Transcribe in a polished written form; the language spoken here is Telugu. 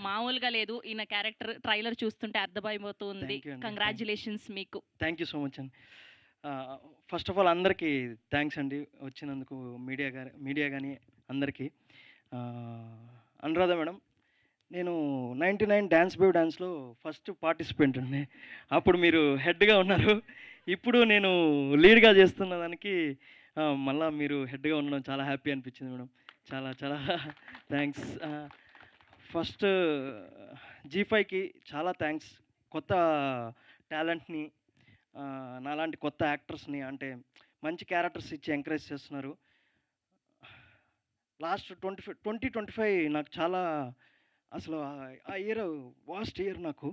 మామూలుగా లేదు. ఈయన క్యారెక్టర్ ట్రైలర్ చూస్తుంటే అర్థమైపోతుంది. థ్యాంక్ యూ అండి. కంగ్రాచ్యులేషన్స్ మీకు. థ్యాంక్ యూ సో మచ్ అండి. ఫస్ట్ ఆఫ్ ఆల్ అందరికీ థ్యాంక్స్ అండి వచ్చినందుకు, మీడియా కానీ అందరికీ. అనురాధ మేడం, నేను 99 డ్యాన్స్ బేబీ డాన్స్లో ఫస్ట్ పార్టిసిపెంట్ అండి. అప్పుడు మీరు హెడ్గా ఉన్నారు. ఇప్పుడు నేను లీడ్గా చేస్తున్న దానికి మళ్ళా మీరు హెడ్గా ఉండడం చాలా హ్యాపీ అనిపించింది మేడం. చాలా చాలా థ్యాంక్స్. ఫస్ట్ జీ5కి చాలా థ్యాంక్స్. కొత్త టాలెంట్ని, నాలాంటి కొత్త యాక్టర్స్ని అంటే మంచి క్యారెక్టర్స్ ఇచ్చి ఎంకరేజ్ చేస్తున్నారు. లాస్ట్ 2025 నాకు చాలా అసలు ఆ ఇయర్ వాస్ట్ ఇయర్ నాకు.